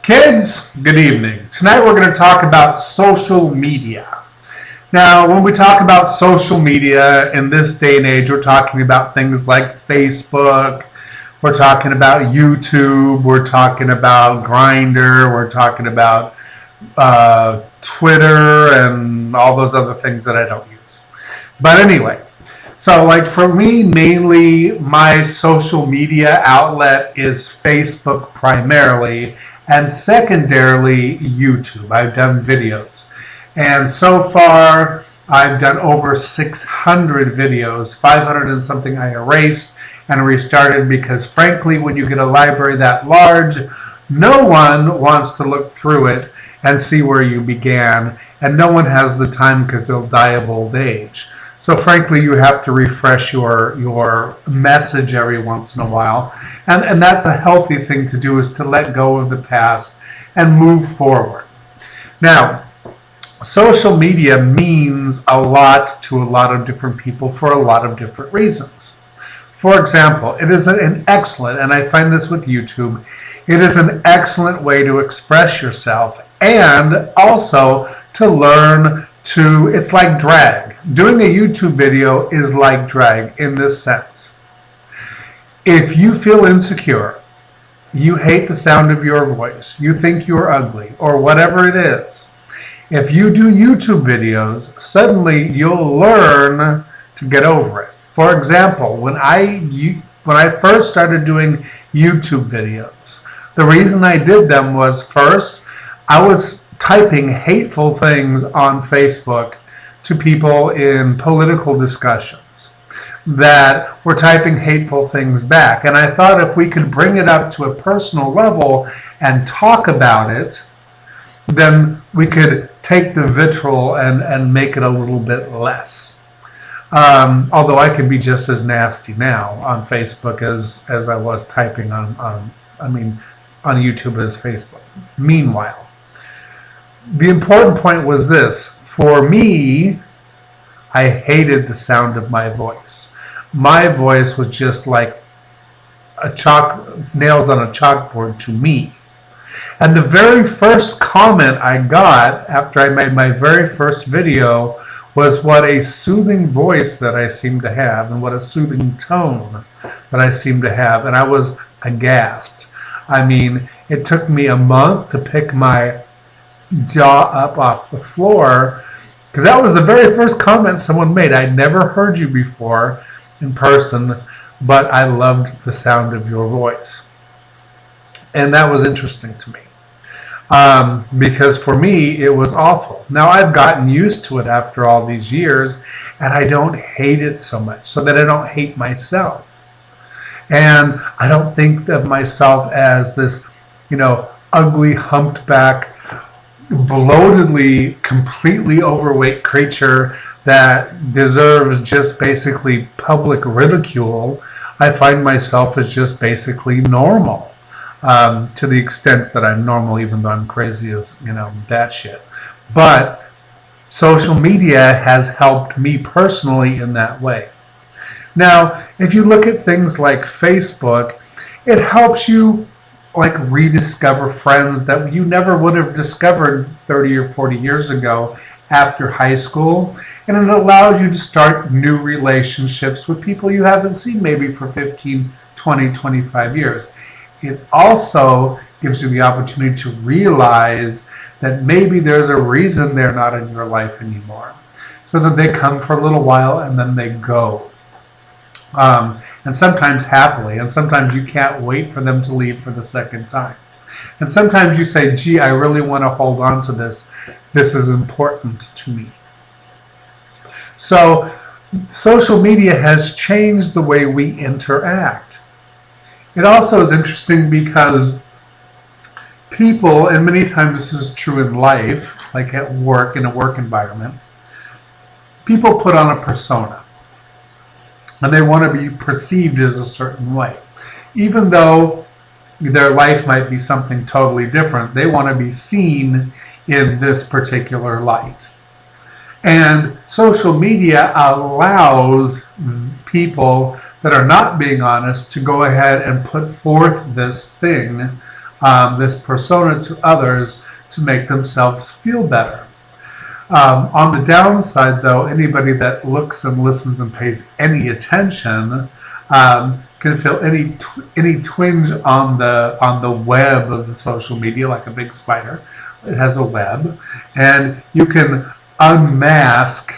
Kids, good evening. Tonight we're going to talk about social media. Now, when we talk about social media in this day and age, we're talking about things like Facebook, we're talking about YouTube, we're talking about Grindr, we're talking about Twitter, and all those other things that I don't use. But anyway, so like for me, mainly my social media outlet is Facebook primarily, and secondarily YouTube. I've done videos. And so far, I've done over 600 videos, 500 and something I erased and restarted because frankly, when you get a library that large, no one wants to look through it and see where you began, and no one has the time because they'll die of old age. So frankly, you have to refresh your message every once in a while. And that's a healthy thing to do, is to let go of the past and move forward. Now, social media means a lot to a lot of different people for a lot of different reasons. For example, it is an excellent, and I find this with YouTube, it is an excellent way to express yourself and also to learn it's like drag. Doing a YouTube video is like drag in this sense. If you feel insecure, you hate the sound of your voice, you think you're ugly, or whatever it is, if you do YouTube videos, suddenly you'll learn to get over it. For example, when I first started doing YouTube videos, the reason I did them was, first, I was typing hateful things on Facebook to people in political discussions that were typing hateful things back. And I thought if we could bring it up to a personal level and talk about it, then we could take the vitriol and make it a little bit less. Although I can be just as nasty now on Facebook as I was typing on YouTube as Facebook. Meanwhile, the important point was this. For me, I hated the sound of my voice. My voice was just like nails on a chalkboard to me. And the very first comment I got after I made my very first video was what a soothing voice that I seemed to have and what a soothing tone that I seemed to have. And I was aghast. I mean, it took me a month to pick my jaw up off the floor, because that was the very first comment someone made. I'd never heard you before in person, but I loved the sound of your voice. And that was interesting to me, because for me it was awful. Now I've gotten used to it after all these years, and I don't hate it so much, so that I don't hate myself. And I don't think of myself as this, ugly, humped back, bloatedly, completely overweight creature that deserves just basically public ridicule. I find myself as just basically normal, to the extent that I'm normal, even though I'm crazy as, batshit. But social media has helped me personally in that way. Now, if you look at things like Facebook, it helps you rediscover friends that you never would have discovered 30 or 40 years ago after high school. And it allows you to start new relationships with people you haven't seen maybe for 15, 20, 25 years. It also gives you the opportunity to realize that maybe there's a reason they're not in your life anymore. So that they come for a little while and then they go. And sometimes happily, and sometimes you can't wait for them to leave for the second time. And sometimes you say, gee, I really want to hold on to this. This is important to me. So social media has changed the way we interact. It also is interesting because people, and many times this is true in life, like at work, in a work environment, people put on a persona. And they want to be perceived as a certain way. Even though their life might be something totally different, they want to be seen in this particular light. And social media allows people that are not being honest to go ahead and put forth this thing this persona to others to make themselves feel better. On the downside, though, anybody that looks and listens and pays any attention can feel any twinge on the web of the social media, like a big spider. It has a web, and you can unmask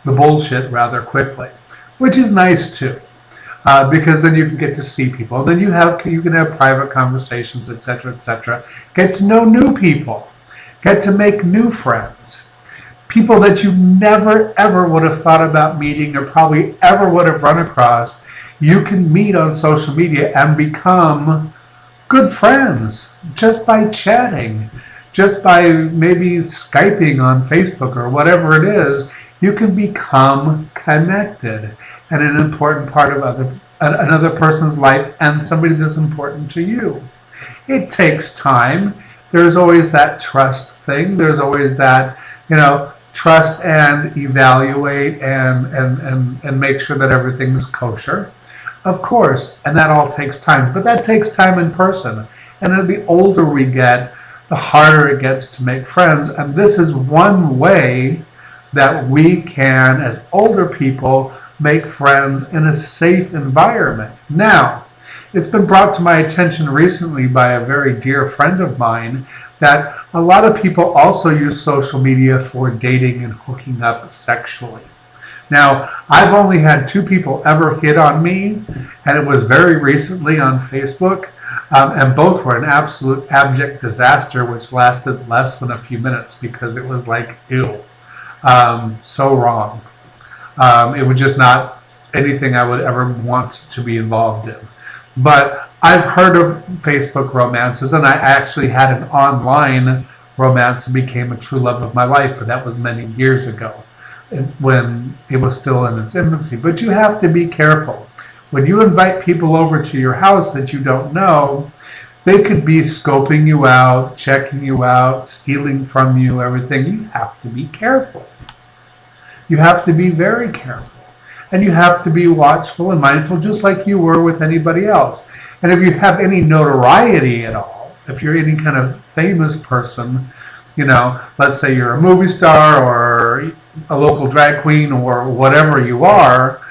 the bullshit rather quickly, which is nice too, because then you can get to see people. Then you can have private conversations, etc., etc. Get to know new people, get to make new friends. People that you never ever would have thought about meeting or probably ever would have run across, you can meet on social media and become good friends just by chatting, just by maybe Skyping on Facebook or whatever it is. You can become connected and an important part of another person's life and somebody that's important to you. It takes time. There's always that trust thing. There's always that, trust and evaluate and make sure that everything's kosher. Of course, and that all takes time, but that takes time in person. And then the older we get, the harder it gets to make friends. And this is one way that we can, as older people, make friends in a safe environment. Now, it's been brought to my attention recently by a very dear friend of mine that a lot of people also use social media for dating and hooking up sexually. Now, I've only had 2 people ever hit on me, and it was very recently on Facebook, and both were an absolute abject disaster, which lasted less than a few minutes because it was like, ew, so wrong. It was just not anything I would ever want to be involved in. But I've heard of Facebook romances, and I actually had an online romance that became a true love of my life, but that was many years ago when it was still in its infancy. But you have to be careful. When you invite people over to your house that you don't know, they could be scoping you out, checking you out, stealing from you, everything. You have to be careful. You have to be very careful. And you have to be watchful and mindful, just like you were with anybody else. And if you have any notoriety at all, if you're any kind of famous person, let's say you're a movie star or a local drag queen or whatever you are,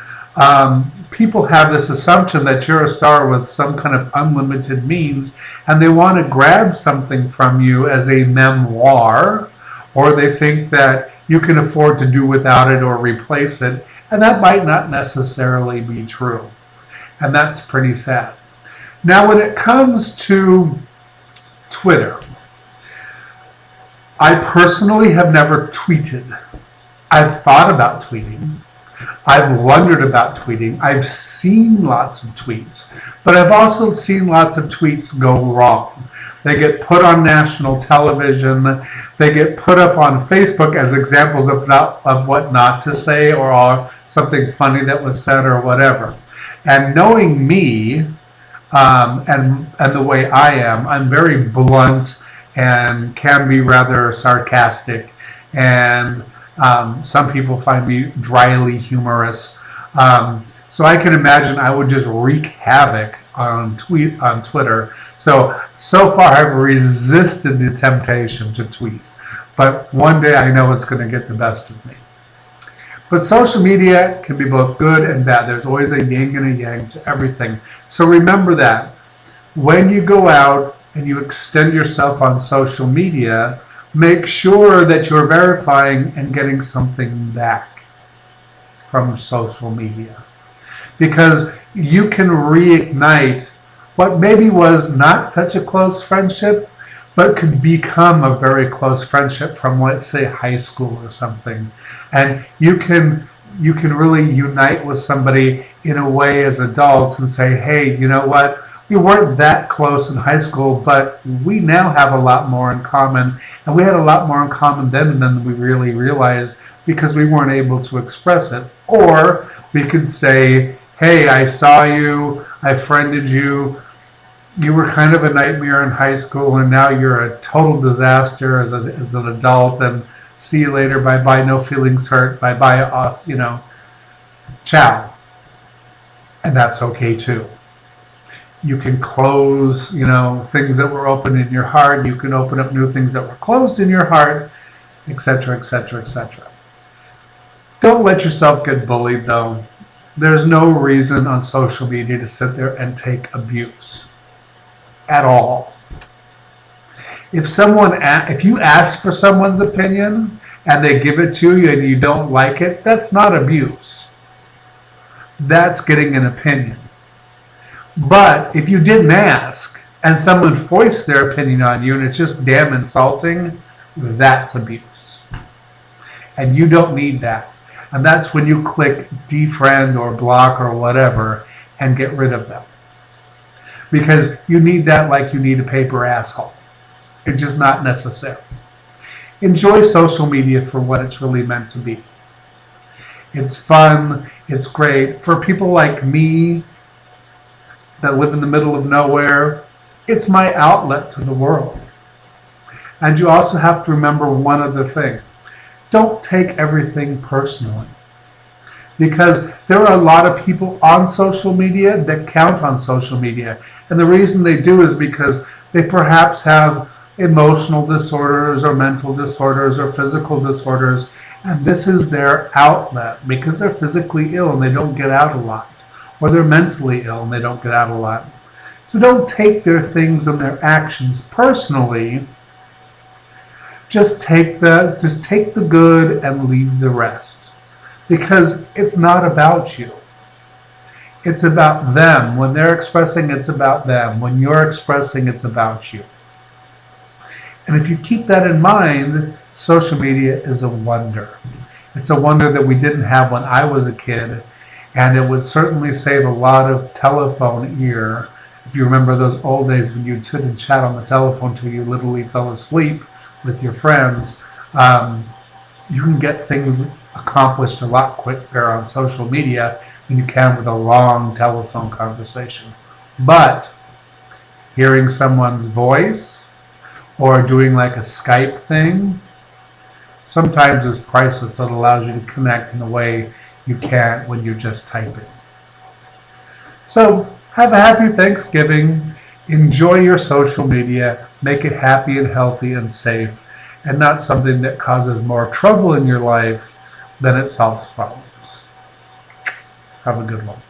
people have this assumption that you're a star with some kind of unlimited means, and they want to grab something from you as a memoir, or they think that you can afford to do without it or replace it, and that might not necessarily be true. And that's pretty sad. Now, when it comes to Twitter, I personally have never tweeted. I've thought about tweeting. I've wondered about tweeting. I've seen lots of tweets, but I've also seen lots of tweets go wrong. They get put on national television. They get put up on Facebook as examples of what not to say or something funny that was said or whatever. And knowing me and the way I am, I'm very blunt and can be rather sarcastic, and some people find me dryly humorous. So I can imagine I would just wreak havoc on Twitter. So far I've resisted the temptation to tweet. But one day I know it's going to get the best of me. But social media can be both good and bad. There's always a yin and a yang to everything. So remember that. When you go out and you extend yourself on social media, make sure that you're verifying and getting something back from social media. Because you can reignite what maybe was not such a close friendship, but could become a very close friendship from, let's say, high school or something. And you can really unite with somebody in a way as adults and say, hey, you know what? We weren't that close in high school, but we now have a lot more in common. And we had a lot more in common then than we really realized because we weren't able to express it. Or we could say, hey, I saw you, I friended you, you were kind of a nightmare in high school, and now you're a total disaster as an adult, and see you later, bye-bye, no feelings hurt, bye-bye, us, ciao. And that's okay too. You can close, things that were open in your heart. You can open up new things that were closed in your heart, etc., etc., etc. Don't let yourself get bullied, though. There's no reason on social media to sit there and take abuse at all. If you ask for someone's opinion and they give it to you and you don't like it, that's not abuse. That's getting an opinion. But if you didn't ask and someone voiced their opinion on you and it's just damn insulting, that's abuse. And you don't need that. And that's when you click defriend or block or whatever and get rid of them. Because you need that like you need a paper asshole. It's just not necessary. Enjoy social media for what it's really meant to be. It's fun. It's great. For people like me that live in the middle of nowhere, it's my outlet to the world. And you also have to remember one other thing. Don't take everything personally. Because there are a lot of people on social media that count on social media. And the reason they do is because they perhaps have emotional disorders or mental disorders or physical disorders. And this is their outlet because they're physically ill and they don't get out a lot. Or they're mentally ill and they don't get out a lot. So don't take their things and their actions personally. Just take the good and leave the rest. Because it's not about you. It's about them. When they're expressing, it's about them. When you're expressing, it's about you. And if you keep that in mind, social media is a wonder. It's a wonder that we didn't have when I was a kid. And it would certainly save a lot of telephone ear. If you remember those old days when you'd sit and chat on the telephone till you literally fell asleep with your friends, you can get things accomplished a lot quicker on social media than you can with a long telephone conversation. But hearing someone's voice or doing like a Skype thing sometimes is priceless. It allows you to connect in a way you can't when you're just typing. So have a happy Thanksgiving. Enjoy your social media. Make it happy and healthy and safe, and not something that causes more trouble in your life than it solves problems. Have a good one.